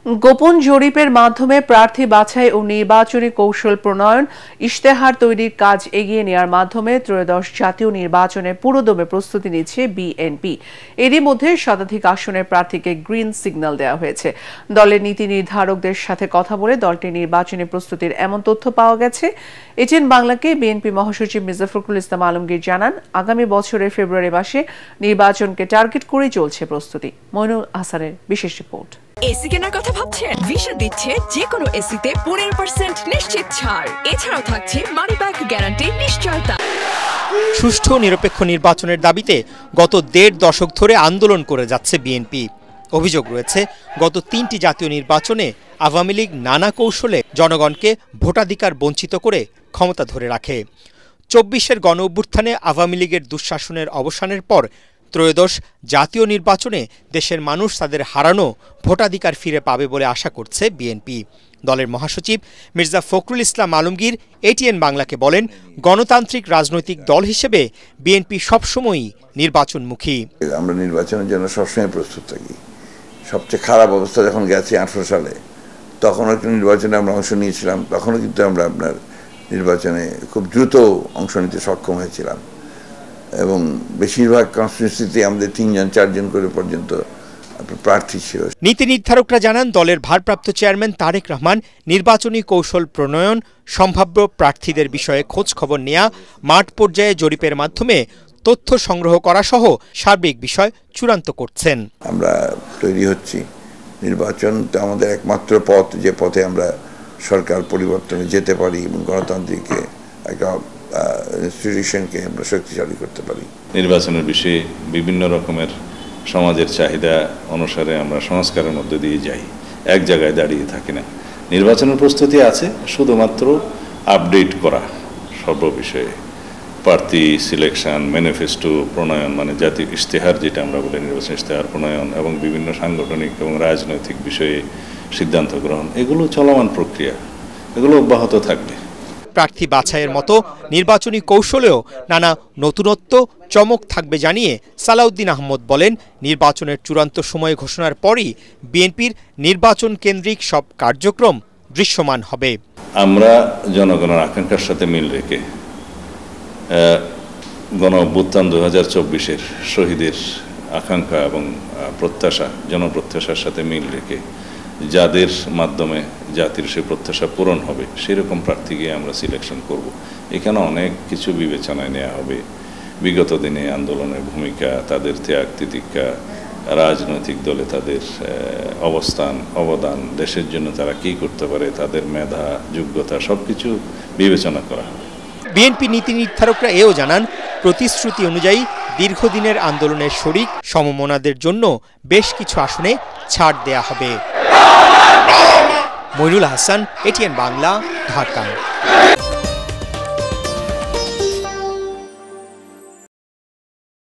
গোপন জরিপের মাধ্যমে প্রার্থী বাছাই ও নির্বাচনী কৌশল প্রণয়ন, ইশতেহার তৈরির কাজ এগিয়ে নেওয়ার মাধ্যমে ত্রয়োদশ জাতীয় নির্বাচনে পুরোদমে প্রস্তুতি নিচ্ছে বিএনপি। এরই মধ্যে শতাধিক আসনের প্রার্থীকে গ্রিন সিগন্যাল দেওয়া হয়েছে। দলের নীতি নির্ধারকদের সাথে কথা বলে দলটির নির্বাচনী প্রস্তুতির এমন তথ্য পাওয়া গেছে। এটিএন বাংলাকে বিএনপি মহাসচিব মির্জা ফখরুল ইসলাম আলমগীর জানান, আগামী বছরের ফেব্রুয়ারি মাসে নির্বাচনকে টার্গেট করেই চলছে প্রস্তুতি। মইনুল হাসানের বিশেষ রিপোর্ট। এসি কেনার কথা ভাবছেন? ভিশন দিচ্ছে যে কোনো এসিতে 15% নিশ্চিত ছাড়। এছাড়াও থাকছে মানি ব্যাক গ্যারান্টি নিশ্চয়তা। সুষ্ঠু নিরপেক্ষ নির্বাচনের দাবিতে গত 1.5 দশক ধরে আন্দোলন করে যাচ্ছে বিএনপি। অভিযোগ রয়েছে, গত 3টি জাতীয় নির্বাচনে আওয়ামী লীগ নানা কৌশলে জনগণকে ভোটাধিকার বঞ্চিত করে ক্ষমতা ধরে রাখে। 24-এর গণ অভ্যুত্থানে আওয়ামী লীগের দুঃশাসনের অবসানের পর ত্রয়োদশ জাতীয় নির্বাচনে দেশের মানুষ তাদের হারানো ভোটাধিকার ফিরে পাবে বলে আশা করছে বিএনপি। দলের মহাসচিব মির্জা ফখরুল ইসলাম আলমগীর এটিএন বাংলাকে বলেন, গণতান্ত্রিক রাজনৈতিক দল হিসেবে বিএনপি সবসময়ই নির্বাচনমুখী। আমরা নির্বাচনের জন্য সবসময় প্রস্তুত থাকি। সবচেয়ে খারাপ অবস্থা যখন গেছে 18 সালে, তখন একটা নির্বাচনে আমরা অংশ নিয়েছিলাম। তখনও কিন্তু আমরা আপনার নির্বাচনে খুব দ্রুত অংশ নিতে সক্ষম হয়েছিলাম এবং বেশিরভাগ কনস্টিটিউয়েন্সিতে আমাদের 3-4 করে পর্যন্ত প্রার্থী ছিল। নীতি নির্ধারকরা জানান, দলের ভারপ্রাপ্ত চেয়ারম্যান তারেক রহমান নির্বাচনী কৌশল প্রণয়ন, সম্ভাব্য প্রার্থীদের বিষয়ে খোঁজ খবর নেয়া, মাঠ পর্যায়ে জরিপের মাধ্যমে তথ্য সংগ্রহ করা সহ সার্বিক বিষয় চূড়ান্ত করছেন। আমরা তৈরি হচ্ছি। নির্বাচন তো আমাদের একমাত্র পথ, যে পথে আমরা সরকার পরিবর্তনে যেতে পারি এবং গণতান্ত্রিক একটা ইনস্টিটিউশনকে আমরা শক্তিশালী করতে পারি। নির্বাচনের বিষয়ে বিভিন্ন রকমের সমাজের চাহিদা অনুসারে আমরা সংস্কারের মধ্যে দিয়ে যাই, এক জায়গায় দাঁড়িয়ে থাকি না। নির্বাচনের প্রস্তুতি আছে শুধুমাত্র আপডেট করা সর্ববিষয়ে, প্রার্থী সিলেকশন, ম্যানিফেস্টো প্রণয়ন, মানে জাতীয় ইশতেহার যেটা আমরা বলি, নির্বাচন ইশতেহার প্রণয়ন এবং বিভিন্ন সাংগঠনিক এবং রাজনৈতিক বিষয়ে সিদ্ধান্ত গ্রহণ, এগুলো চলমান প্রক্রিয়া, এগুলো অব্যাহত থাকবে। প্রার্থী বাছাইয়ের মতো নির্বাচনী কৌশলেও নানা নতুনত্ব, চমক থাকবে জানিয়ে সালাউদ্দিন আহমদ বলেন, নির্বাচনের চূড়ান্ত সময় ঘোষণার পরই বিএনপির নির্বাচন কেন্দ্রিক সব কার্যক্রম দৃশ্যমান হবে। আমরা জনগণের আকাঙ্ক্ষার সাথে মিল রেখে গণ অভ্যুত্থান 2024-এর শহীদের আকাঙ্ক্ষা এবং প্রত্যাশা, জনপ্রত্যাশার সাথে মিল রেখে যাদের মাধ্যমে জাতির সে প্রত্যাশা পূরণ হবে সেরকম প্রার্থীকে আমরা সিলেকশন করব। এখানে অনেক কিছু বিবেচনায় নেওয়া হবে। বিগত দিনে আন্দোলনের ভূমিকা, তাদের ত্যাগ তিতিক্ষা, রাজনৈতিক দলে তাদের অবস্থান, অবদান, দেশের জন্য তারা কী করতে পারে, তাদের মেধা, যোগ্যতা, সব কিছু বিবেচনা করা হবে। বিএনপি নীতি নির্ধারকরা এও জানান, প্রতিশ্রুতি অনুযায়ী দীর্ঘদিনের আন্দোলনের শরিক সমমনাদের জন্য বেশ কিছু আসনে ছাড় দেয়া হবে। মইনুল হাসান, এটিএন বাংলা, ঢাকা।